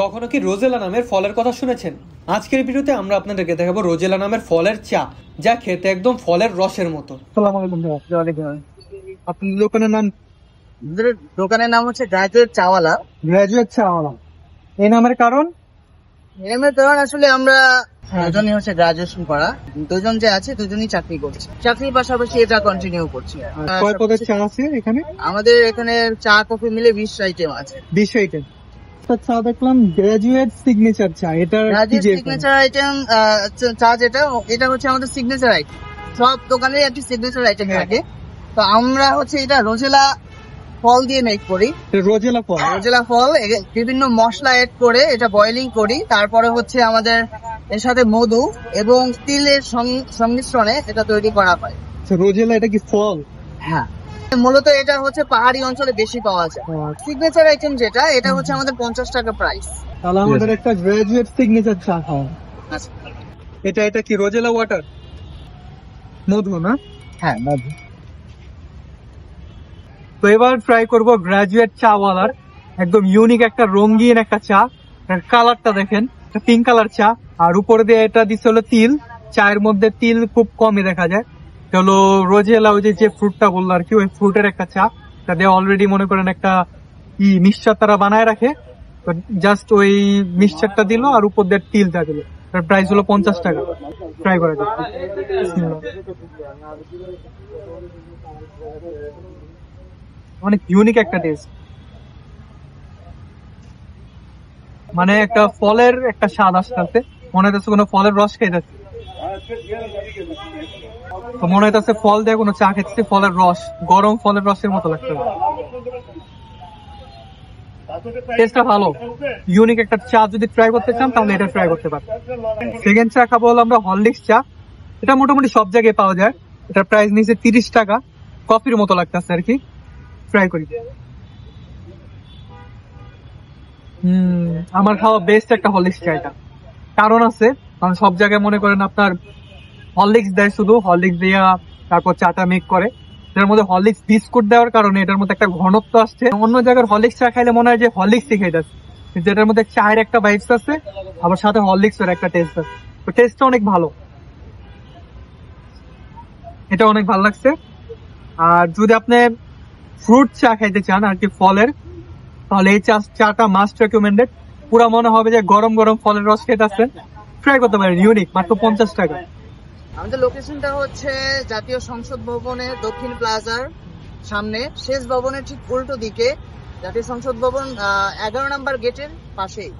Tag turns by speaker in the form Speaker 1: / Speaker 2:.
Speaker 1: কখনো কি রোজেলা নামের ফলের কথা শুনেছেন? আজকের ভিডিওতে আমরা আপনাদেরকে দেখাবো রোজেলা নামের ফলের চা, যা খেতে একদম ফলের রসের মতো।
Speaker 2: আসসালামু আলাইকুম ভাইয়া। আপনার দোকানের নাম?
Speaker 3: দোকানের নাম হচ্ছে গ্রাজুয়েট চাওয়ালা।
Speaker 2: গ্রাজুয়েট চাওয়ালা। এই নামের কারণ?
Speaker 3: এর কারণ আসলে আমরা দুজনই হচ্ছে গ্রাজুয়েশন করা, দুজন যে আছে দুজনই চাকরি করছি, চাকরির পাশাপাশি এটা কন্টিনিউ করছি।
Speaker 2: কয় পদের চা আছে এখানে?
Speaker 3: আমাদের এখানে চা কফি মিলে 20 আইটেম আছে।
Speaker 2: 20 আইটেম চা দেখলাম। গ্রাজুয়েট সিগনেচার চা, এটা
Speaker 3: গ্রাজুয়েট সিগনেচার আইটেম চা যেটা, এটা হচ্ছে আমাদের সিগনেচার আইটেম। সব দোকানের একটি সিগনেচার আইটেম থাকে, তো আমরা হচ্ছে এটা রোজেলা ফল দিয়ে মেক করি। রোজেলা ফল বিভিন্ন মশলা এড করে এটা বয়েলিং করি, তারপরে হচ্ছে আমাদের এর সাথে মধু এবং তিলের সংমিশ্রণে এটা তৈরি করা হয়।
Speaker 2: রোজেলা এটা কি ফল?
Speaker 3: হ্যাঁ, মূলত এটা হচ্ছে পাহাড়ি অঞ্চলে বেশি পাওয়া যায়। সিগনেচার আইটেম যেটা, এটা হচ্ছে আমাদের 50 টাকা প্রাইস।
Speaker 2: তাহলে আমাদের একটা গ্রাজুয়েট সিগনেচার চা খাওয়া। এটা কি রোজেলা ওয়াটার? মধু না?
Speaker 3: হ্যাঁ, মধু।
Speaker 2: তো এবার ট্রাই করব গ্রাজুয়েট চাওয়ালার একদম ইউনিক একটা রঙিন একটা চা। কালারটা দেখেন, পিঙ্ক কালার চা, আর উপরে দিয়ে এটা দিচ্ছে হলো তিল। চায়ের মধ্যে তিল খুব কমই দেখা যায়। হলো রোজেলা, ওই যে ফ্রুটটা বললো আর কি, ওই ফ্রুটের একটা চা। তাদের অলরেডি মনে করেন একটা মিক্সচার তারা বানায় রাখে, জাস্ট ওই মিক্সচারটা দিল আর উপর দিয়ে তিলটা দিল। তার প্রাইস হলো 50 টাকা। ট্রাই করা যাক। অনেক ইউনিক একটা টেস্ট, মানে একটা ফলের একটা স্বাদ আসতে মনে হইতেছে কোনো ফলের রস খাইতেছে। তো মনে হইতেছে ফল দিয়ে কোনো চা খেতেছে, ফলের রস, গরম ফলের রসের মতো লাগছে। টেস্টটা ভালো, ইউনিক একটা চা। যদি ট্রাই করতে চান তাহলে এটা ট্রাই করতে পারেন। সেকেন্ড চা খাবো হলো আমরা হরলিক্স চা। এটা মোটামুটি সব জায়গায় পাওয়া যায়। এটার প্রাইস নিচে 30 টাকা। কফির মতো লাগতেছে আর কি। ট্রাই করি। আমার খাওয়া বেস্ট একটা হরলিক্স চা এটা। কারণ আছে, কারণ সব জায়গায় মনে করেন আপনার হরলিক্স দেয়, শুধু হরলিক্স দিয়ে তারপর চাটা মেক করে। এটার মধ্যে হরলিক্স বিস্কুট দেওয়ার কারণে এটার মধ্যে একটা ঘনত্ব আসছে। অন্য জায়গার হরলিক্স চা খাইলে মনে হয় যে হরলিক্সই খাইতেছে, যেটার মধ্যে চায়ের একটা ভাইবস আছে, আবার সাথে হরলিক্সের একটা টেস্ট আছে। তো টেস্টটা অনেক ভালো, এটা অনেক ভালো লাগছে। আর যদি আপনি ফ্রুট চা খাইতে চান আর কি, ফলের, তাহলে এই চাটা মাস্ট রেকমেন্ডেড। পুরা মনে হবে যে গরম গরম ফলের রস খেতে। ট্রাই করতে পারেন, ইউনিক, মাত্র 50 টাকা।
Speaker 3: আমাদের লোকেশনটা হচ্ছে জাতীয় সংসদ ভবনের দক্ষিণ প্লাজার সামনে, শেষ ভবনের ঠিক উল্টো দিকে, জাতীয় সংসদ ভবন 11 নম্বর গেটের পাশেই।